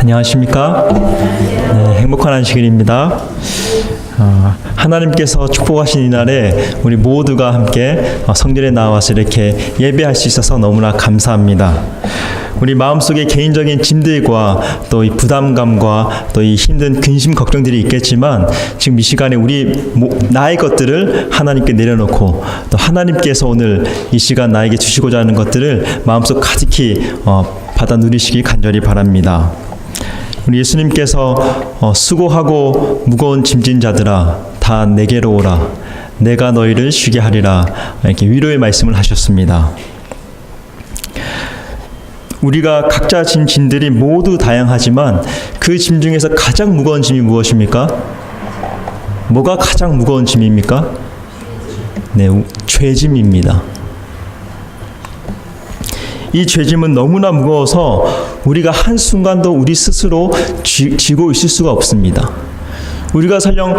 안녕하십니까? 네, 행복한 안식일입니다. 하나님께서 축복하신 이날에 우리 모두가 함께 성전에 나와서 이렇게 예배할 수 있어서 너무나 감사합니다. 우리 마음속에 개인적인 짐들과 또 이 부담감과 또 이 힘든 근심 걱정들이 있겠지만 지금 이 시간에 나의 것들을 하나님께 내려놓고 또 하나님께서 오늘 이 시간 나에게 주시고자 하는 것들을 마음속 가득히 받아 누리시기 간절히 바랍니다. 우리 예수님께서 수고하고 무거운 짐진 자들아 다 내게로 오라 내가 너희를 쉬게 하리라 이렇게 위로의 말씀을 하셨습니다. 우리가 각자 진 짐들이 모두 다양하지만 그 짐 중에서 가장 무거운 짐이 무엇입니까? 뭐가 가장 무거운 짐입니까? 네, 죄짐입니다. 이 죄짐은 너무나 무거워서 우리가 한순간도 우리 스스로 지고 있을 수가 없습니다. 우리가 설령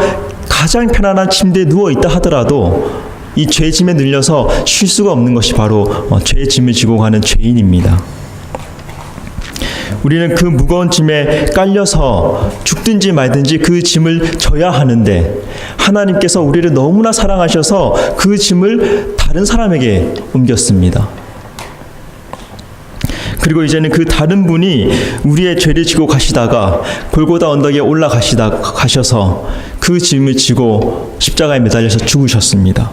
가장 편안한 침대에 누워있다 하더라도 이 죄짐에 눌려서 쉴 수가 없는 것이 바로 죄짐을 지고 가는 죄인입니다. 우리는 그 무거운 짐에 깔려서 죽든지 말든지 그 짐을 져야 하는데 하나님께서 우리를 너무나 사랑하셔서 그 짐을 다른 사람에게 옮겼습니다. 그리고 이제는 그 다른 분이 우리의 죄를 지고 가시다가 골고다 언덕에 가셔서 그 짐을 지고 십자가에 매달려서 죽으셨습니다.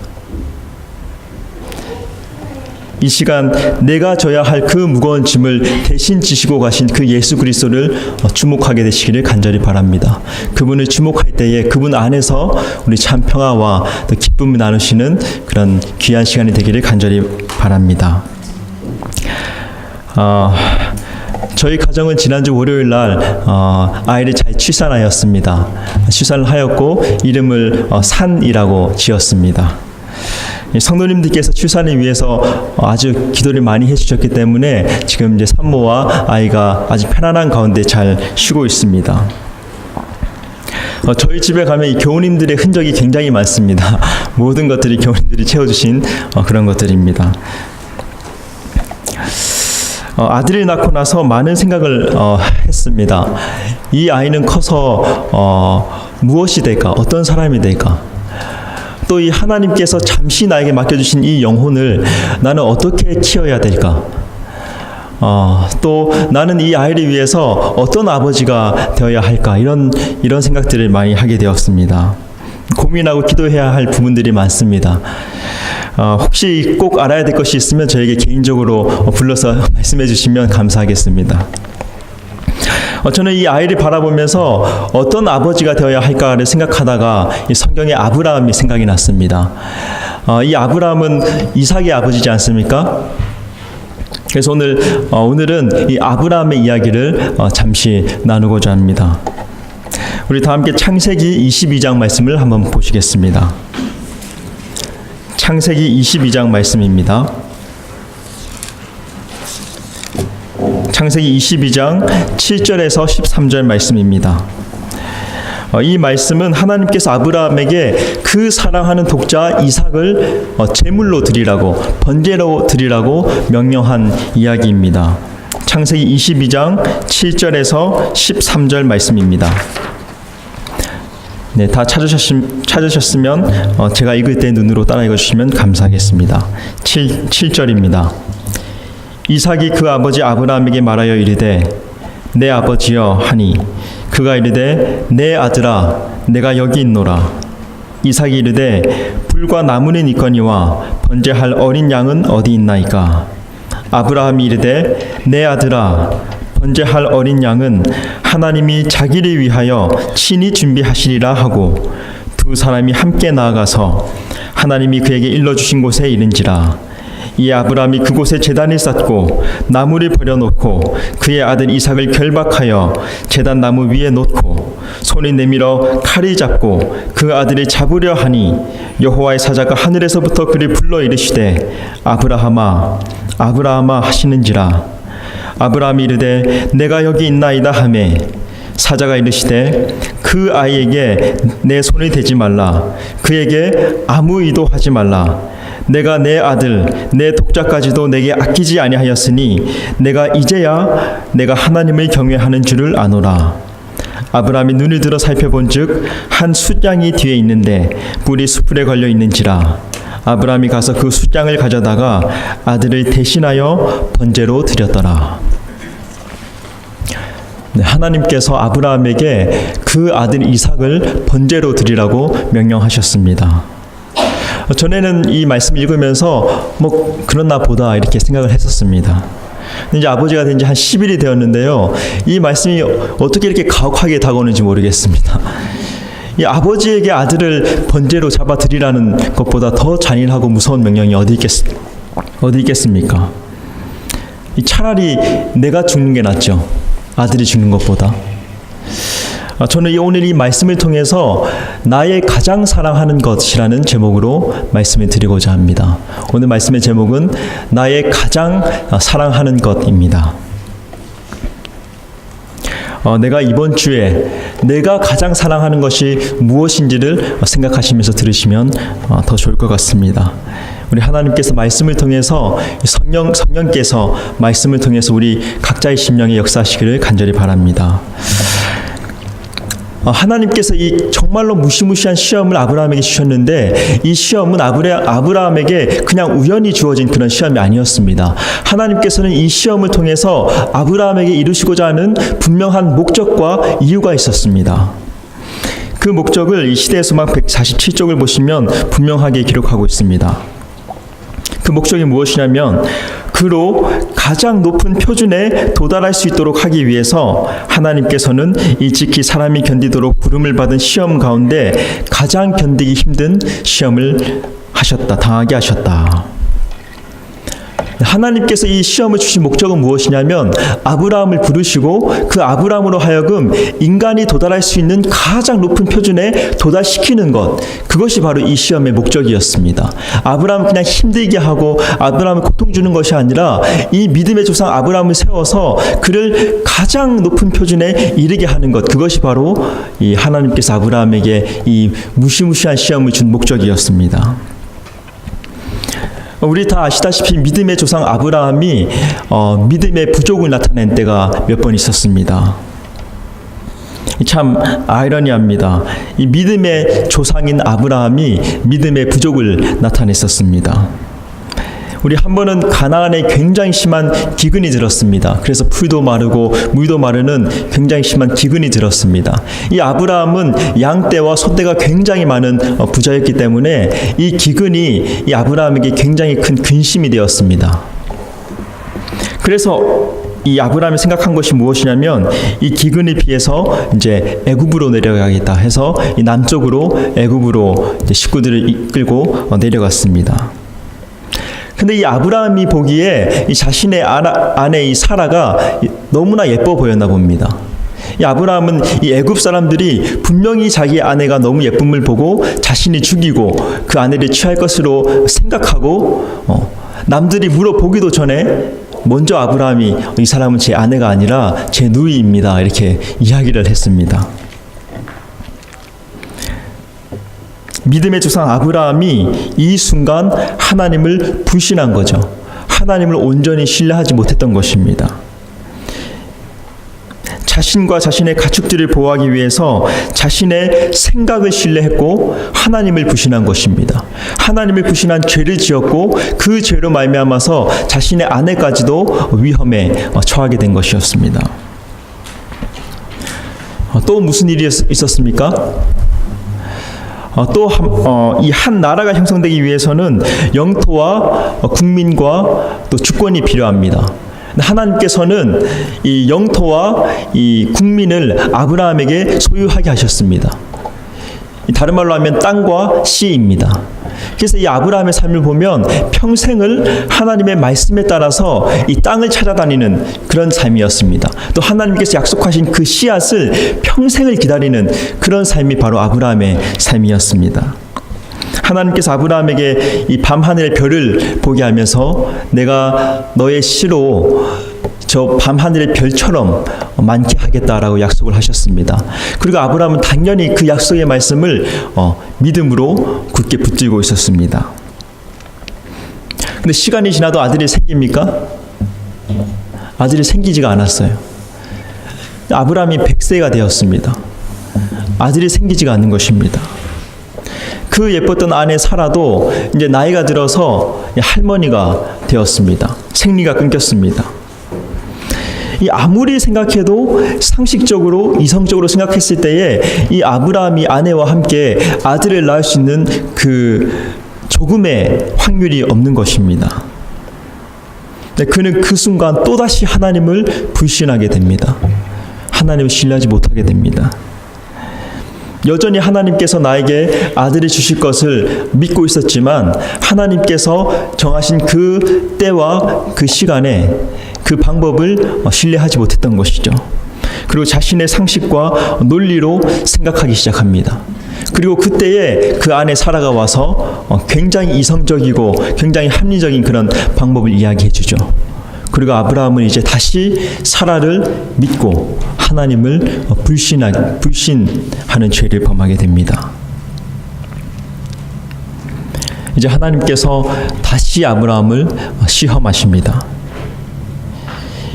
이 시간 내가 져야 할 그 무거운 짐을 대신 지시고 가신 그 예수 그리스도를 주목하게 되시기를 간절히 바랍니다. 그분을 주목할 때에 그분 안에서 우리 참 평화와 또 기쁨을 나누시는 그런 귀한 시간이 되기를 간절히 바랍니다. 저희 가정은 지난주 월요일 날 아이를 잘 출산하였습니다. 출산을 하였고 이름을 산이라고 지었습니다. 성도님들께서 출산을 위해서 아주 기도를 많이 해주셨기 때문에 지금 이제 산모와 아이가 아주 편안한 가운데 잘 쉬고 있습니다. 저희 집에 가면 이 교우님들의 흔적이 굉장히 많습니다. 모든 것들이 교우님들이 채워주신 그런 것들입니다. 아들을 낳고 나서 많은 생각을 했습니다. 이 아이는 커서 무엇이 될까? 어떤 사람이 될까? 또 이 하나님께서 잠시 나에게 맡겨주신 이 영혼을 나는 어떻게 키워야 될까? 또 나는 이 아이를 위해서 어떤 아버지가 되어야 할까? 이런 생각들을 많이 하게 되었습니다. 고민하고 기도해야 할 부분들이 많습니다. 혹시 꼭 알아야 될 것이 있으면 저에게 개인적으로 불러서 말씀해 주시면 감사하겠습니다. 저는 이 아이를 바라보면서 어떤 아버지가 되어야 할까를 생각하다가 이 성경의 아브라함이 생각이 났습니다. 이 아브라함은 이삭의 아버지지 않습니까? 그래서 오늘은 이 아브라함의 이야기를 잠시 나누고자 합니다. 우리 다 함께 창세기 22장 말씀을 한번 보시겠습니다. 창세기 22장 말씀입니다. 창세기 22장 7절에서 13절 말씀입니다. 이 말씀은 하나님께서 아브라함에게 그 사랑하는 독자 이삭을 제물로 드리라고 번제로 드리라고 명령한 이야기입니다. 창세기 22장 7절에서 13절 말씀입니다. 네, 다 찾으셨으면 제가 읽을 때 눈으로 따라 읽어주시면 감사하겠습니다. 7절입니다. 이삭이 그 아버지 아브라함에게 말하여 이르되 내 아버지여 하니 그가 이르되 내 아들아 내가 여기 있노라. 이삭이 이르되 불과 나무는 있거니와 번제할 어린 양은 어디 있나이까. 아브라함이 이르되 내 아들아 번제할 어린 양은 하나님이 자기를 위하여 친히 준비하시리라 하고 두 사람이 함께 나아가서 하나님이 그에게 일러주신 곳에 이른지라. 이 아브라함이 그곳에 제단을 쌓고 나무를 버려놓고 그의 아들 이삭을 결박하여 제단 나무 위에 놓고 손을 내밀어 칼을 잡고 그 아들을 잡으려 하니 여호와의 사자가 하늘에서부터 그를 불러 이르시되 아브라함아 아브라함아 하시는지라. 아브라함이 이르되 내가 여기 있나이다 하매 사자가 이르시되 그 아이에게 내 손을 대지 말라. 그에게 아무 의도 하지 말라. 내가 내 아들 내 독자까지도 내게 아끼지 아니하였으니 내가 이제야 내가 하나님을 경외하는 줄을 아노라. 아브라함이 눈을 들어 살펴본즉 한 숫양이 뒤에 있는데 뿔이 숯불에 걸려 있는지라. 아브라함이 가서 그 숫양을 가져다가 아들을 대신하여 번제로 드렸더라. 하나님께서 아브라함에게 그 아들 이삭을 번제로 드리라고 명령하셨습니다. 전에는 이 말씀을 읽으면서 뭐 그렇나 보다 이렇게 생각을 했었습니다. 근데 이제 아버지가 된 지 한 10일이 되었는데요. 이 말씀이 어떻게 이렇게 가혹하게 다가오는지 모르겠습니다. 이 아버지에게 아들을 번제로 잡아 드리라는 것보다 더 잔인하고 무서운 명령이 어디 있겠습니까? 차라리 내가 죽는 게 낫죠. 아들이 죽는 것보다. 저는 오늘 이 말씀을 통해서 나의 가장 사랑하는 것이라는 제목으로 말씀을 드리고자 합니다. 오늘 말씀의 제목은 나의 가장 사랑하는 것입니다. 내가 이번 주에 내가 가장 사랑하는 것이 무엇인지를 생각하시면서 들으시면 더 좋을 것 같습니다. 우리 하나님께서 말씀을 통해서 성령께서 말씀을 통해서 우리 각자의 심령에 역사하시기를 간절히 바랍니다. 하나님께서 이 정말로 무시무시한 시험을 아브라함에게 주셨는데 이 시험은 아브라함에게 그냥 우연히 주어진 그런 시험이 아니었습니다. 하나님께서는 이 시험을 통해서 아브라함에게 이루시고자 하는 분명한 목적과 이유가 있었습니다. 그 목적을 이 시대의 소망 147쪽을 보시면 분명하게 기록하고 있습니다. 그 목적이 무엇이냐면 그로 가장 높은 표준에 도달할 수 있도록 하기 위해서 하나님께서는 이 지키 사람이 견디도록 부름을 받은 시험 가운데 가장 견디기 힘든 시험을 당하게 하셨다. 하나님께서 이 시험을 주신 목적은 무엇이냐면 아브라함을 부르시고 그 아브라함으로 하여금 인간이 도달할 수 있는 가장 높은 표준에 도달시키는 것, 그것이 바로 이 시험의 목적이었습니다. 아브라함을 그냥 힘들게 하고 아브라함을 고통 주는 것이 아니라 이 믿음의 조상 아브라함을 세워서 그를 가장 높은 표준에 이르게 하는 것, 그것이 바로 이 하나님께서 아브라함에게 이 무시무시한 시험을 준 목적이었습니다. 우리 다 아시다시피 믿음의 조상 아브라함이 믿음의 부족을 나타낸 때가 몇 번 있었습니다. 참 아이러니합니다. 이 믿음의 조상인 아브라함이 믿음의 부족을 나타냈었습니다. 우리 한 번은 가나안에 굉장히 심한 기근이 들었습니다. 그래서 풀도 마르고 물도 마르는 굉장히 심한 기근이 들었습니다. 이 아브라함은 양떼와 소떼가 굉장히 많은 부자였기 때문에 이 기근이 이 아브라함에게 굉장히 큰 근심이 되었습니다. 그래서 이 아브라함이 생각한 것이 무엇이냐면 이 기근에 비해서 이제 애굽으로 내려가겠다 해서 이 남쪽으로 애굽으로 이제 식구들을 이끌고 내려갔습니다. 근데 이 아브라함이 보기에 이 자신의 아내 이 사라가 너무나 예뻐 보였나 봅니다. 이 아브라함은 이 애굽 사람들이 분명히 자기 아내가 너무 예쁨을 보고 자신이 죽이고 그 아내를 취할 것으로 생각하고 남들이 물어보기도 전에 먼저 아브라함이 이 사람은 제 아내가 아니라 제 누이입니다, 이렇게 이야기를 했습니다. 믿음의 조상 아브라함이 이 순간 하나님을 불신한 거죠. 하나님을 온전히 신뢰하지 못했던 것입니다. 자신과 자신의 가축들을 보호하기 위해서 자신의 생각을 신뢰했고 하나님을 불신한 것입니다. 하나님을 불신한 죄를 지었고 그 죄로 말미암아서 자신의 아내까지도 위험에 처하게 된 것이었습니다. 또 무슨 일이 있었습니까? 또 이 한 나라가 형성되기 위해서는 영토와 국민과 또 주권이 필요합니다. 하나님께서는 이 영토와 이 국민을 아브라함에게 소유하게 하셨습니다. 다른 말로 하면 땅과 씨입니다. 그래서 이 아브라함의 삶을 보면 평생을 하나님의 말씀에 따라서 이 땅을 찾아다니는 그런 삶이었습니다. 또 하나님께서 약속하신 그 씨앗을 평생을 기다리는 그런 삶이 바로 아브라함의 삶이었습니다. 하나님께서 아브라함에게 이 밤하늘의 별을 보게 하면서 내가 너의 씨로 저 밤하늘의 별처럼 많게 하겠다라고 약속을 하셨습니다. 그리고 아브라함은 당연히 그 약속의 말씀을 믿음으로 굳게 붙들고 있었습니다. 근데 시간이 지나도 아들이 생깁니까? 아들이 생기지가 않았어요. 아브라함이 100세가 되었습니다. 아들이 생기지가 않는 것입니다. 그 예뻤던 아내 사라도 이제 나이가 들어서 할머니가 되었습니다. 생리가 끊겼습니다. 이 아무리 생각해도 상식적으로 이성적으로 생각했을 때에 이 아브라함이 아내와 함께 아들을 낳을 수 있는 그 조금의 확률이 없는 것입니다. 그는 그 순간 또다시 하나님을 불신하게 됩니다. 하나님을 신뢰하지 못하게 됩니다. 여전히 하나님께서 나에게 아들을 주실 것을 믿고 있었지만 하나님께서 정하신 그 때와 그 시간에 그 방법을 신뢰하지 못했던 것이죠. 그리고 자신의 상식과 논리로 생각하기 시작합니다. 그리고 그때에 그 아내 사라가 와서 굉장히 이성적이고 굉장히 합리적인 그런 방법을 이야기해 주죠. 그리고 아브라함은 이제 다시 사라를 믿고 하나님을 불신하는 죄를 범하게 됩니다. 이제 하나님께서 다시 아브라함을 시험하십니다.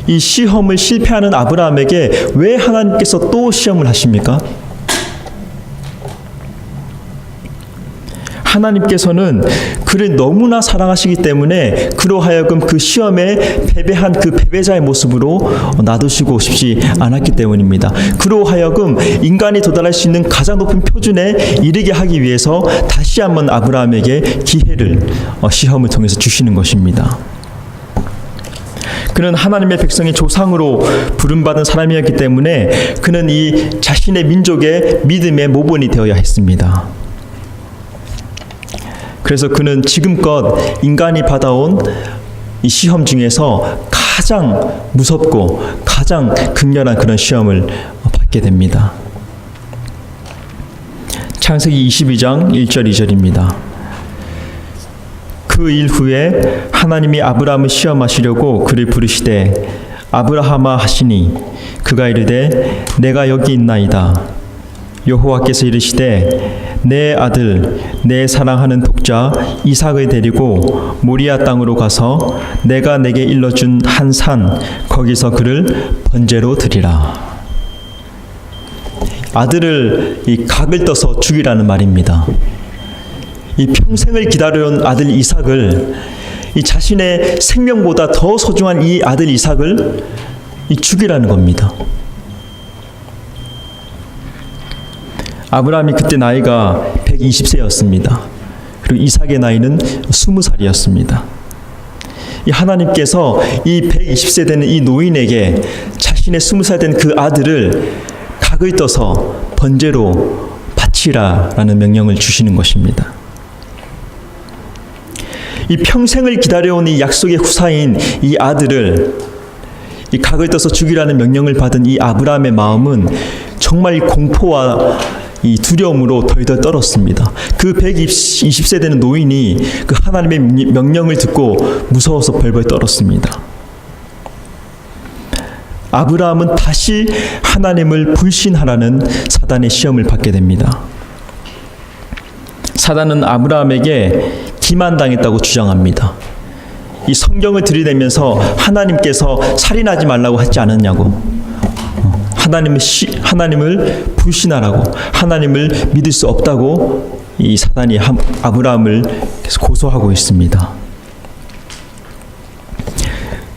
이 시험을 실패하는 아브라함에게 왜 하나님께서 또 시험을 하십니까? 하나님께서는 그를 너무나 사랑하시기 때문에 그로 하여금 그 시험에 패배한 그 패배자의 모습으로 놔두시고 싶지 않았기 때문입니다. 그로 하여금 인간이 도달할 수 있는 가장 높은 표준에 이르게 하기 위해서 다시 한번 아브라함에게 기회를 시험을 통해서 주시는 것입니다. 그는 하나님의 백성의 조상으로 부름받은 사람이었기 때문에 그는 이 자신의 민족의 믿음의 모본이 되어야 했습니다. 그래서 그는 지금껏 인간이 받아온 이 시험 중에서 가장 무섭고 가장 극렬한 그런 시험을 받게 됩니다. 창세기 22장 1절 2절입니다. 그 일 후에 하나님이 아브라함을 시험하시려고 그를 부르시되 아브라함아 하시니 그가 이르되 내가 여기 있나이다. 여호와께서 이르시되 내 아들 내 사랑하는 독자 이삭을 데리고 모리아 땅으로 가서 내가 내게 일러준 한 산 거기서 그를 번제로 드리라. 아들을 이 각을 떠서 죽이라는 말입니다. 이 평생을 기다려온 아들 이삭을 이 자신의 생명보다 더 소중한 이 아들 이삭을 죽이라는 겁니다. 아브라함이 그때 나이가 120세였습니다. 그리고 이삭의 나이는 20살이었습니다. 이 하나님께서 이 120세 되는 이 노인에게 자신의 20살 된 그 아들을 각을 떠서 번제로 바치라라는 명령을 주시는 것입니다. 이 평생을 기다려온 이 약속의 후사인 이 아들을 이 각을 떠서 죽이라는 명령을 받은 이 아브라함의 마음은 정말 이 공포와 이 두려움으로 덜덜 떨었습니다. 그 120세 되는 노인이 그 하나님의 명령을 듣고 무서워서 벌벌 떨었습니다. 아브라함은 다시 하나님을 불신하라는 사단의 시험을 받게 됩니다. 사단은 아브라함에게 기만당했다고 주장합니다. 이 성경을 들이대면서 하나님께서 살인하지 말라고 하지 않았냐고, 하나님을 불신하라고, 하나님을 믿을 수 없다고 이 사단이 아브라함을 계속 고소하고 있습니다.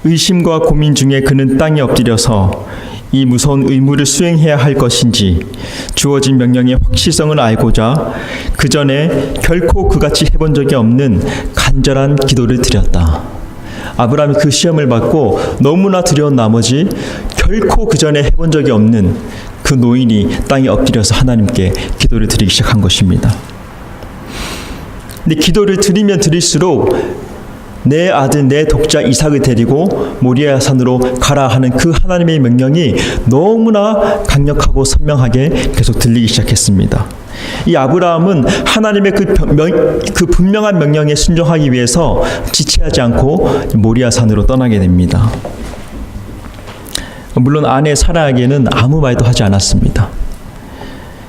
의심과 고민 중에 그는 땅에 엎드려서 이 무서운 의무를 수행해야 할 것인지 주어진 명령의 확실성을 알고자 그 전에 결코 그같이 해본 적이 없는 간절한 기도를 드렸다. 아브라함이 그 시험을 받고 너무나 두려운 나머지 결코 그 전에 해본 적이 없는 그 노인이 땅에 엎드려서 하나님께 기도를 드리기 시작한 것입니다. 근데 기도를 드리면 드릴수록 내 아들 내 독자 이삭을 데리고 모리아 산으로 가라 하는 그 하나님의 명령이 너무나 강력하고 선명하게 계속 들리기 시작했습니다. 이 아브라함은 하나님의 그 분명한 명령에 순종하기 위해서 지체하지 않고 모리아 산으로 떠나게 됩니다. 물론 아내 사라에게는 아무 말도 하지 않았습니다.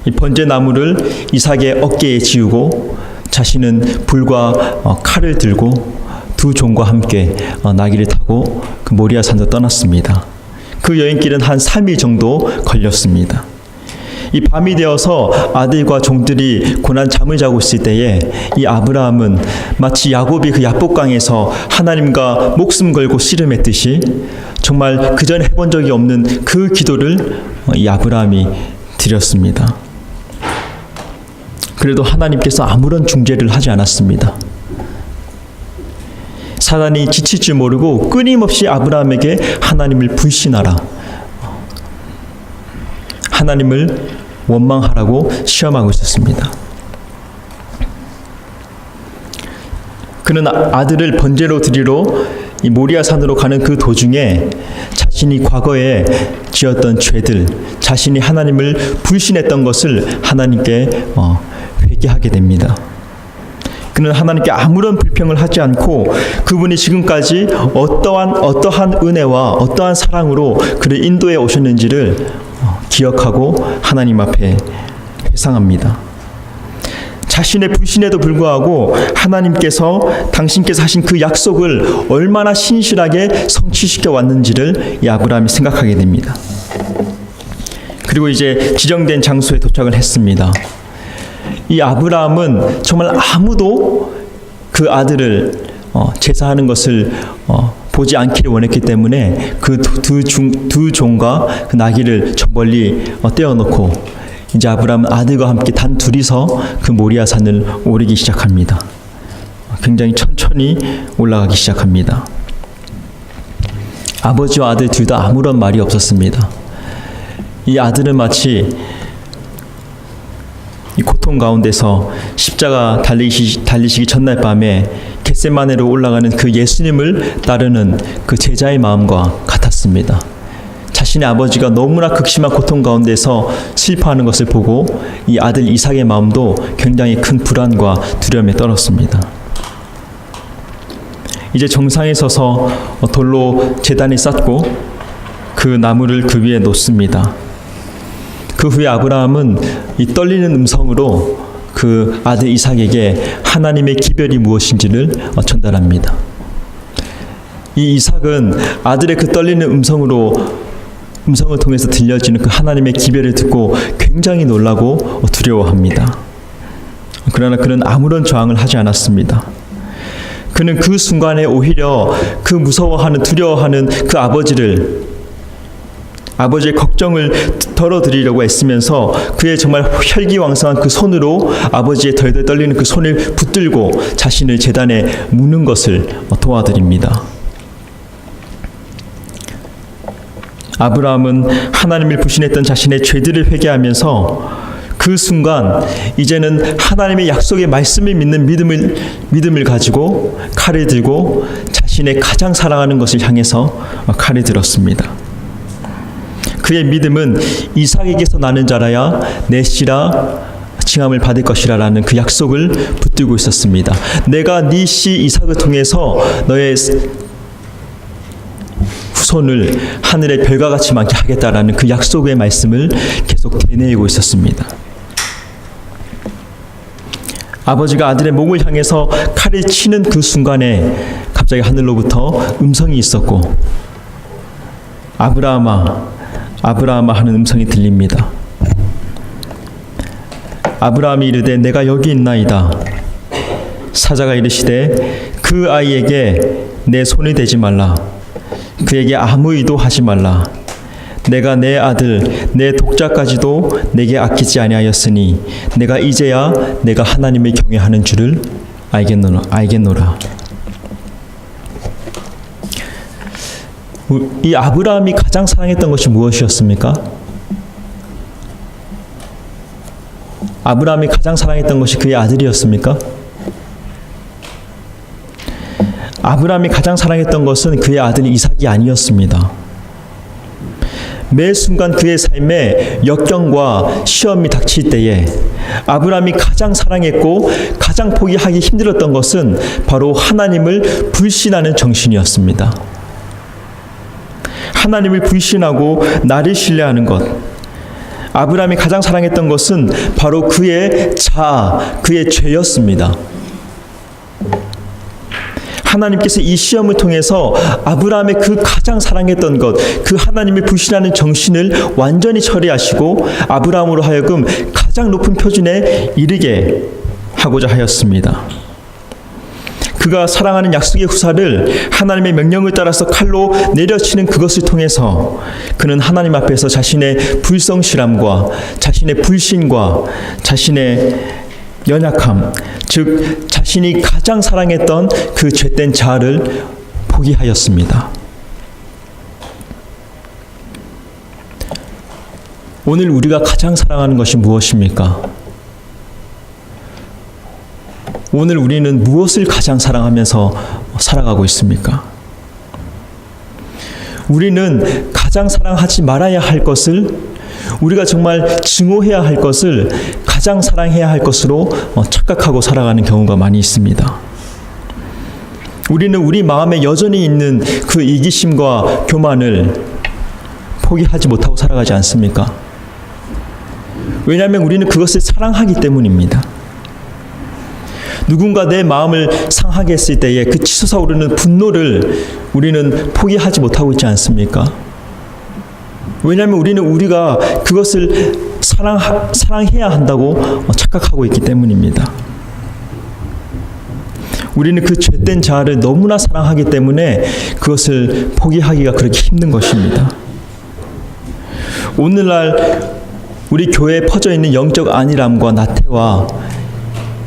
이 번제 나무를 이삭의 어깨에 지우고 자신은 불과 칼을 들고 두 종과 함께 나귀를 타고 그 모리아 산으로 떠났습니다. 그 여행길은 한 3일 정도 걸렸습니다. 이 밤이 되어서 아들과 종들이 고난 잠을 자고 있을 때에 이 아브라함은 마치 야곱이 그 야복강에서 하나님과 목숨 걸고 씨름했듯이 정말 그전에 해본 적이 없는 그 기도를 이 아브라함이 드렸습니다. 그래도 하나님께서 아무런 중재를 하지 않았습니다. 사단이 지칠 줄 모르고 끊임없이 아브라함에게 하나님을 불신하라, 하나님을 원망하라고 시험하고 있었습니다. 그는 아들을 번제로 드리러 이 모리아 산으로 가는 그 도중에 자신이 과거에 지었던 죄들, 자신이 하나님을 불신했던 것을 하나님께 회개하게 됩니다. 그는 하나님께 아무런 불평을 하지 않고 그분이 지금까지 어떠한 은혜와 어떠한 사랑으로 그를 인도해 오셨는지를 기억하고 하나님 앞에 회상합니다. 자신의 불신에도 불구하고 하나님께서 당신께서 하신 그 약속을 얼마나 신실하게 성취시켜 왔는지를 이 아브라함이 생각하게 됩니다. 그리고 이제 지정된 장소에 도착을 했습니다. 이 아브라함은 정말 아무도 그 아들을 제사하는 것을 보지 않기를 원했기 때문에 그 두 종과 그 나귀를 저 멀리 떼어놓고 이제 아브라함은 아들과 함께 단 둘이서 그 모리아 산을 오르기 시작합니다. 굉장히 천천히 올라가기 시작합니다. 아버지와 아들 둘 다 아무런 말이 없었습니다. 이 아들은 마치 이 고통 가운데서 십자가 달리시기 전날 밤에 겟세마네로 올라가는 그 예수님을 따르는 그 제자의 마음과 같았습니다. 자신의 아버지가 너무나 극심한 고통 가운데서 슬퍼하는 것을 보고 이 아들 이삭의 마음도 굉장히 큰 불안과 두려움에 떨었습니다. 이제 정상에 서서 돌로 제단을 쌓고 그 나무를 그 위에 놓습니다. 그 후에 아브라함은 이 떨리는 음성으로 그 아들 이삭에게 하나님의 기별이 무엇인지를 전달합니다. 이 이삭은 아들의 그 떨리는 음성을 통해서 들려지는 그 하나님의 기별을 듣고 굉장히 놀라고 두려워합니다. 그러나 그는 아무런 저항을 하지 않았습니다. 그는 그 순간에 오히려 그 무서워하는 두려워하는 그 아버지의 걱정을 덜어드리려고 애쓰면서 그의 정말 혈기왕성한 그 손으로 아버지의 덜덜 떨리는 그 손을 붙들고 자신을 제단에 묻는 것을 도와드립니다. 아브라함은 하나님을 불신했던 자신의 죄들을 회개하면서 그 순간 이제는 하나님의 약속의 말씀을 믿는 믿음을 가지고 칼을 들고 자신의 가장 사랑하는 것을 향해서 칼을 들었습니다. 그의 믿음은 이삭에게서 나는 자라야 내 씨라 칭함을 받을 것이라 라는 그 약속을 붙들고 있었습니다. 내가 네 씨 이삭을 통해서 너의 후손을 하늘의 별과 같이 많게 하겠다라는 그 약속의 말씀을 계속 되뇌이고 있었습니다. 아버지가 아들의 목을 향해서 칼을 치는 그 순간에 갑자기 하늘로부터 음성이 있었고 아브라함아 하는 음성이 들립니다. 아브라함이 이르되 내가 여기 있나이다. 사자가 이르시되 그 아이에게 내 손이 대지 말라. 그에게 아무 일도 하지 말라. 내가 내 아들 내 독자까지도 내게 아끼지 아니하였으니 내가 이제야 내가 하나님을 경외하는 줄을 알겠노라. 이 아브라함이 가장 사랑했던 것이 무엇이었습니까? 아브라함이 가장 사랑했던 것이 그의 아들이었습니까? 아브라함이 가장 사랑했던 것은 그의 아들 이삭이 아니었습니다. 매 순간 그의 삶에 역경과 시험이 닥칠 때에 아브라함이 가장 사랑했고 가장 포기하기 힘들었던 것은 바로 하나님을 불신하는 정신이었습니다. 하나님을 불신하고 나를 신뢰하는 것. 아브라함이 가장 사랑했던 것은 바로 그의 자아, 그의 죄였습니다. 하나님께서 이 시험을 통해서 아브라함의 그 가장 사랑했던 것, 그 하나님을 불신하는 정신을 완전히 처리하시고 아브라함으로 하여금 가장 높은 표준에 이르게 하고자 하였습니다. 그가 사랑하는 약속의 후사를 하나님의 명령을 따라서 칼로 내려치는 그것을 통해서 그는 하나님 앞에서 자신의 불성실함과 자신의 불신과 자신의 연약함, 즉 자신이 가장 사랑했던 그 죄된 자아를 포기하였습니다. 오늘 우리가 가장 사랑하는 것이 무엇입니까? 오늘 우리는 무엇을 가장 사랑하면서 살아가고 있습니까? 우리는 가장 사랑하지 말아야 할 것을, 우리가 정말 증오해야 할 것을 가장 사랑해야 할 것으로 착각하고 살아가는 경우가 많이 있습니다. 우리는 우리 마음에 여전히 있는 그 이기심과 교만을 포기하지 못하고 살아가지 않습니까? 왜냐하면 우리는 그것을 사랑하기 때문입니다. 누군가 내 마음을 상하게 했을 때에 그 치솟아 오르는 분노를 우리는 포기하지 못하고 있지 않습니까? 왜냐하면 우리는 우리가 그것을 사랑해야 한다고 착각하고 있기 때문입니다. 우리는 그 죄된 자아를 너무나 사랑하기 때문에 그것을 포기하기가 그렇게 힘든 것입니다. 오늘날 우리 교회에 퍼져 있는 영적 안일함과 나태와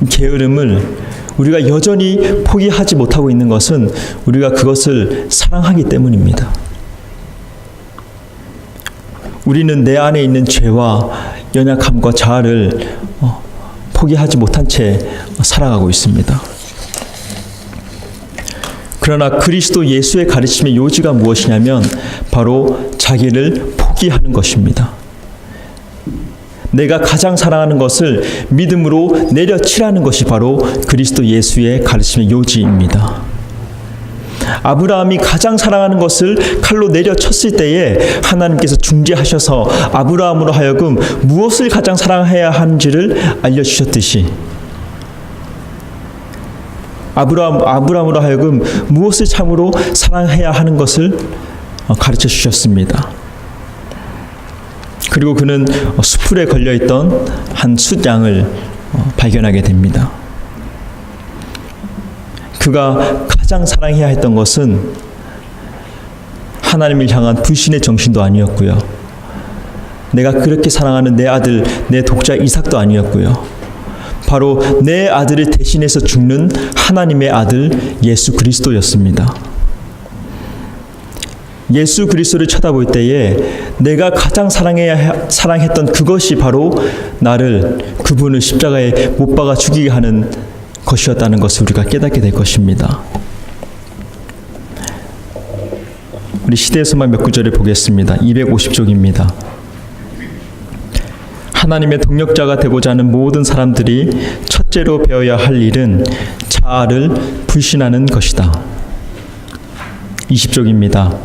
게으름을 우리가 여전히 포기하지 못하고 있는 것은 우리가 그것을 사랑하기 때문입니다. 우리는 내 안에 있는 죄와 연약함과 자아를 포기하지 못한 채 살아가고 있습니다. 그러나 그리스도 예수의 가르침의 요지가 무엇이냐면 바로 자기를 포기하는 것입니다. 내가 가장 사랑하는 것을 믿음으로 내려치라는 것이 바로 그리스도 예수의 가르침의 요지입니다. 아브라함이 가장 사랑하는 것을 칼로 내려쳤을 때에 하나님께서 중재하셔서 아브라함으로 하여금 무엇을 가장 사랑해야 하는지를 알려주셨듯이 아브라함으로 하여금 무엇을 참으로 사랑해야 하는 것을 가르쳐 주셨습니다. 그리고 그는 수풀에 걸려있던 한 숫양을 발견하게 됩니다. 그가 가장 사랑해야 했던 것은 하나님을 향한 불신의 정신도 아니었고요. 내가 그렇게 사랑하는 내 아들, 내 독자 이삭도 아니었고요. 바로 내 아들을 대신해서 죽는 하나님의 아들 예수 그리스도였습니다. 예수 그리스도를 쳐다볼 때에 내가 가장 사랑했던 그것이 바로 나를 그분을 십자가에 못 박아 죽이게 하는 것이었다는 것을 우리가 깨닫게 될 것입니다. 우리 시대에서만 몇 구절을 보겠습니다. 250쪽입니다. 하나님의 동력자가 되고자 하는 모든 사람들이 첫째로 배워야 할 일은 자아를 불신하는 것이다. 20쪽입니다.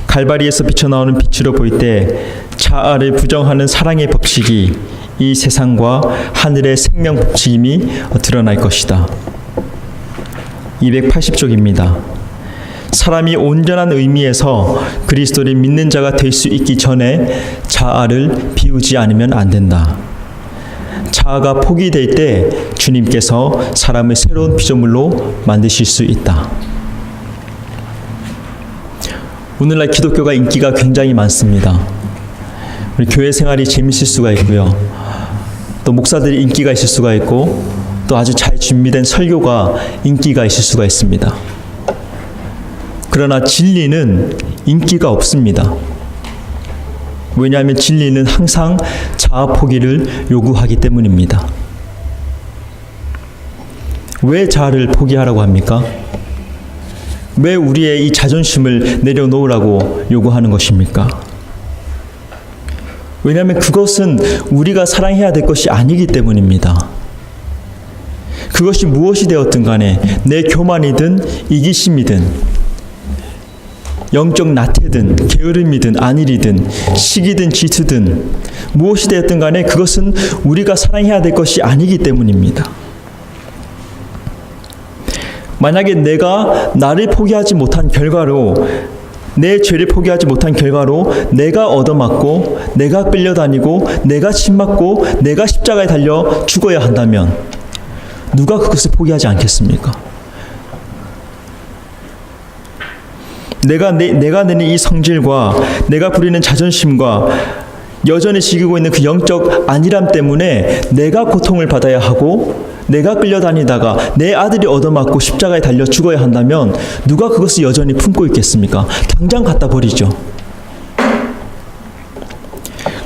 갈바리에서 비쳐나오는 빛으로 보일 때 자아를 부정하는 사랑의 법칙이 이 세상과 하늘의 생명 법칙임이 드러날 것이다. 280쪽입니다. 사람이 온전한 의미에서 그리스도를 믿는 자가 될 수 있기 전에 자아를 비우지 않으면 안 된다. 자아가 포기될 때 주님께서 사람을 새로운 피조물로 만드실 수 있다. 오늘날 기독교가 인기가 굉장히 많습니다. 우리 교회 생활이 재밌을 수가 있고요. 또 목사들이 인기가 있을 수가 있고 또 아주 잘 준비된 설교가 인기가 있을 수가 있습니다. 그러나 진리는 인기가 없습니다. 왜냐하면 진리는 항상 자아 포기를 요구하기 때문입니다. 왜 자아를 포기하라고 합니까? 왜 우리의 이 자존심을 내려놓으라고 요구하는 것입니까? 왜냐하면 그것은 우리가 사랑해야 될 것이 아니기 때문입니다. 그것이 무엇이 되었든 간에 내 교만이든 이기심이든 영적 나태든 게으름이든 안일이든 시기든 질투든 무엇이 되었든 간에 그것은 우리가 사랑해야 될 것이 아니기 때문입니다. 만약에 내가 나를 포기하지 못한 결과로, 내 죄를 포기하지 못한 결과로 내가 얻어맞고 내가 끌려다니고 내가 침맞고 내가 십자가에 달려 죽어야 한다면 누가 그것을 포기하지 않겠습니까? 내가 내는 이 성질과 내가 부리는 자존심과 여전히 지키고 있는 그 영적 안일함 때문에 내가 고통을 받아야 하고 내가 끌려다니다가 내 아들이 얻어맞고 십자가에 달려 죽어야 한다면 누가 그것을 여전히 품고 있겠습니까? 당장 갖다 버리죠.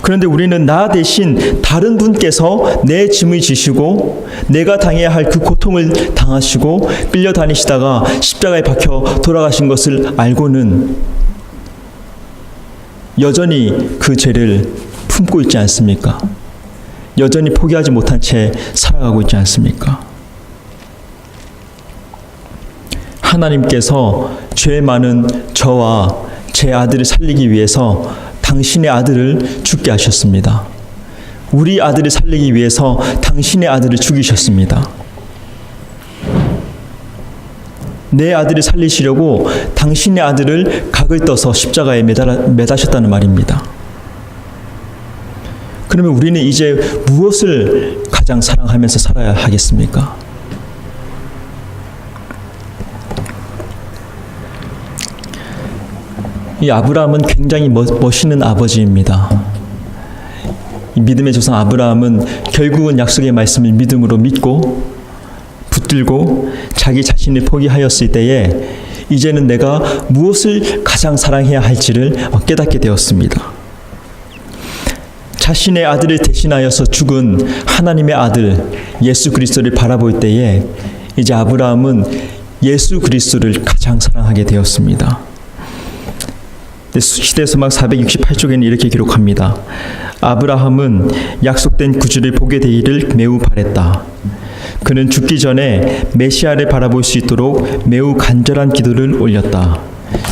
그런데 우리는 나 대신 다른 분께서 내 짐을 지시고 내가 당해야 할 그 고통을 당하시고 끌려다니시다가 십자가에 박혀 돌아가신 것을 알고는 여전히 그 죄를 품고 있지 않습니까? 여전히 포기하지 못한 채 살아가고 있지 않습니까? 하나님께서 죄 많은 저와 제 아들을 살리기 위해서 당신의 아들을 죽게 하셨습니다. 우리 아들을 살리기 위해서 당신의 아들을 죽이셨습니다. 내 아들을 살리시려고 당신의 아들을 각을 떠서 십자가에 매다셨다는 말입니다. 그러면 우리는 이제 무엇을 가장 사랑하면서 살아야 하겠습니까? 이 아브라함은 굉장히 멋있는 아버지입니다. 이 믿음의 조상 아브라함은 결국은 약속의 말씀을 믿음으로 믿고 붙들고 자기 자신을 포기하였을 때에 이제는 내가 무엇을 가장 사랑해야 할지를 깨닫게 되었습니다. 자신의 아들을 대신하여서 죽은 하나님의 아들 예수 그리스도를 바라볼 때에 이제 아브라함은 예수 그리스도를 가장 사랑하게 되었습니다. 시대서막 468쪽에는 이렇게 기록합니다. 아브라함은 약속된 구주를 보게 되기를 매우 바랬다. 그는 죽기 전에 메시아를 바라볼 수 있도록 매우 간절한 기도를 올렸다.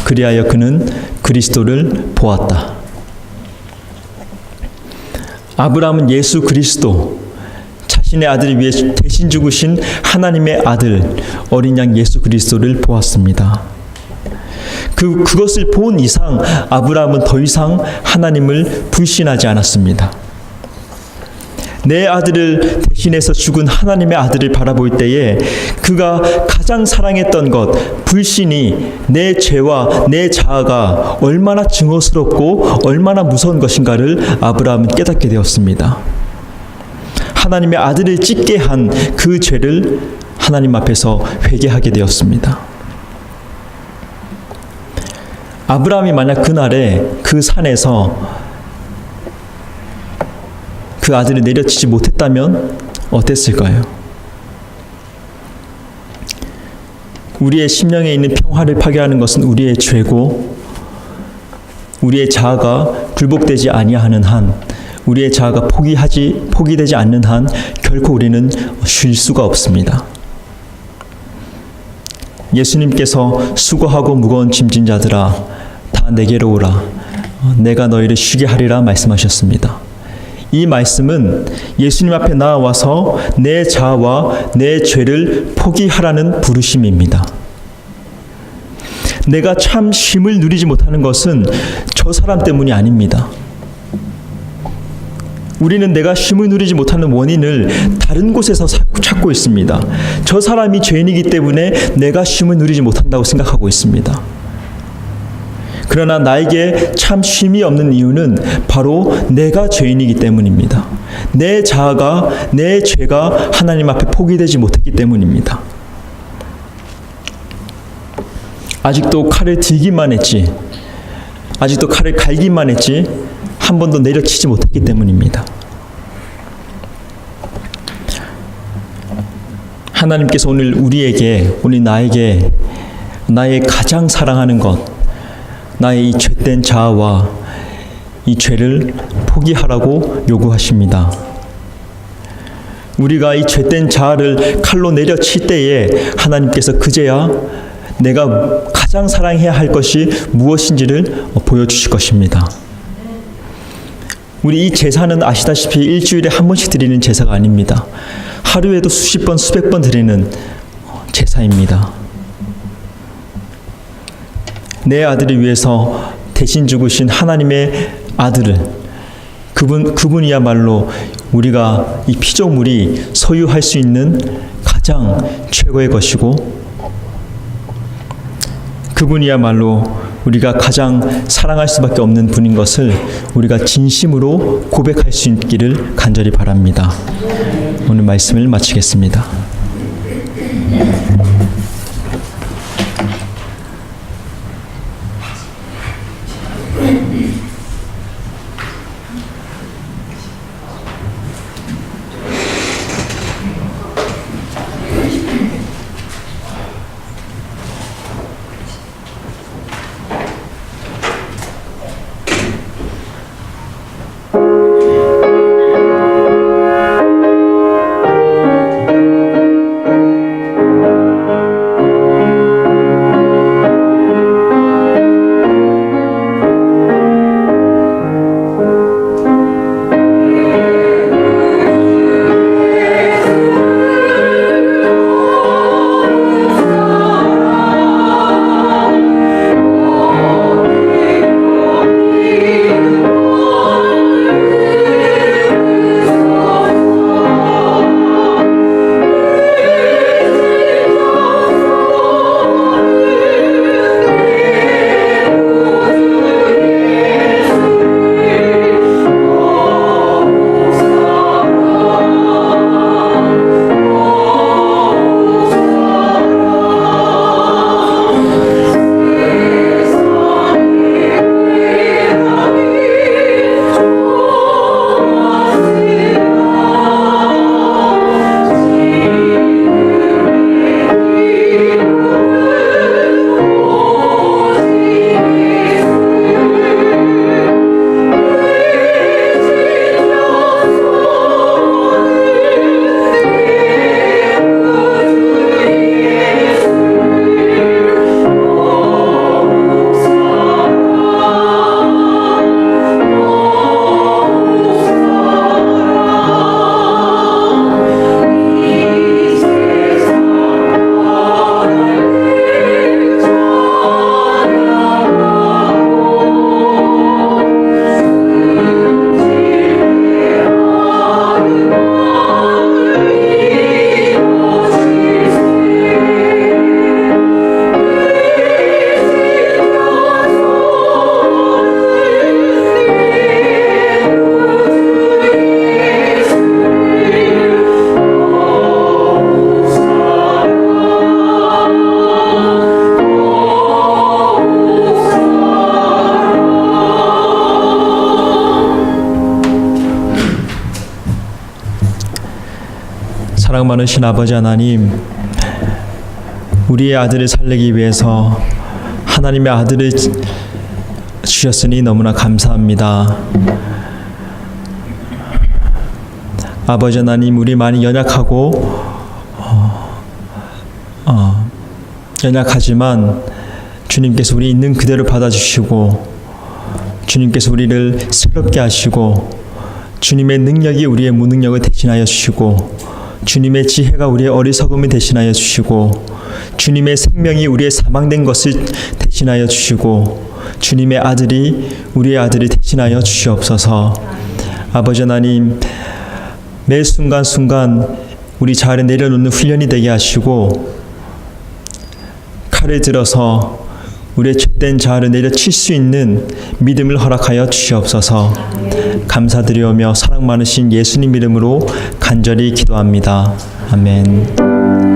그리하여 그는 그리스도를 보았다. 아브라함은 예수 그리스도, 자신의 아들을 위해 대신 죽으신 하나님의 아들, 어린 양 예수 그리스도를 보았습니다. 그것을 본 이상 아브라함은 더 이상 하나님을 불신하지 않았습니다. 내 아들을 대신해서 죽은 하나님의 아들을 바라볼 때에 그가 가장 사랑했던 것, 불신이 내 죄와 내 자아가 얼마나 증오스럽고 얼마나 무서운 것인가를 아브라함은 깨닫게 되었습니다. 하나님의 아들을 찢게 한 그 죄를 하나님 앞에서 회개하게 되었습니다. 아브라함이 만약 그날에 그 산에서 그 아들을 내려치지 못했다면 어땠을까요? 우리의 심령에 있는 평화를 파괴하는 것은 우리의 죄고 우리의 자아가 굴복되지 아니하는 한, 우리의 자아가 포기되지 않는 한 결코 우리는 쉴 수가 없습니다. 예수님께서 수고하고 무거운 짐진 자들아 다 내게로 오라 내가 너희를 쉬게 하리라 말씀하셨습니다. 이 말씀은 예수님 앞에 나와서 내 자아와 내 죄를 포기하라는 부르심입니다. 내가 참 쉼을 누리지 못하는 것은 저 사람 때문이 아닙니다. 우리는 내가 쉼을 누리지 못하는 원인을 다른 곳에서 찾고 있습니다. 저 사람이 죄인이기 때문에 내가 쉼을 누리지 못한다고 생각하고 있습니다. 그러나 나에게 참 쉼이 없는 이유는 바로 내가 죄인이기 때문입니다. 내 자아가, 내 죄가 하나님 앞에 포기되지 못했기 때문입니다. 아직도 칼을 들기만 했지, 아직도 칼을 갈기만 했지 한 번도 내려치지 못했기 때문입니다. 하나님께서 오늘 나에게 나의 가장 사랑하는 것, 나의 이 죄된 자아와 이 죄를 포기하라고 요구하십니다. 우리가 이 죄된 자아를 칼로 내려칠 때에 하나님께서 그제야 내가 가장 사랑해야 할 것이 무엇인지를 보여주실 것입니다. 우리 이 제사는 아시다시피 일주일에 한 번씩 드리는 제사가 아닙니다. 하루에도 수십 번, 수백 번 드리는 제사입니다. 내 아들을 위해서 대신 죽으신 하나님의 아들을, 그분이야말로 우리가 이 피조물이 소유할 수 있는 가장 최고의 것이고, 그분이야말로 우리가 가장 사랑할 수밖에 없는 분인 것을 우리가 진심으로 고백할 수 있기를 간절히 바랍니다. 오늘 말씀을 마치겠습니다. 사랑 많으신 아버지 하나님, 우리의 아들을 살리기 위해서 하나님의 아들을 주셨으니 너무나 감사합니다. 아버지 하나님, 우리 많이 연약하고 연약하지만 주님께서 우리 있는 그대로 받아주시고, 주님께서 우리를 새롭게 하시고, 주님의 능력이 우리의 무능력을 대신하여 주시고, 주님의 지혜가 우리의 어리석음을 대신하여 주시고, 주님의 생명이 우리의 사망된 것을 대신하여 주시고, 주님의 아들이 우리의 아들을 대신하여 주시옵소서. 아버지 하나님, 매 순간순간 우리 자아를 내려놓는 훈련이 되게 하시고, 칼을 들어서 우리의 죄된 자아를 내려칠 수 있는 믿음을 허락하여 주시옵소서. 감사드리오며 사랑 많으신 예수님 이름으로 간절히 기도합니다. 아멘.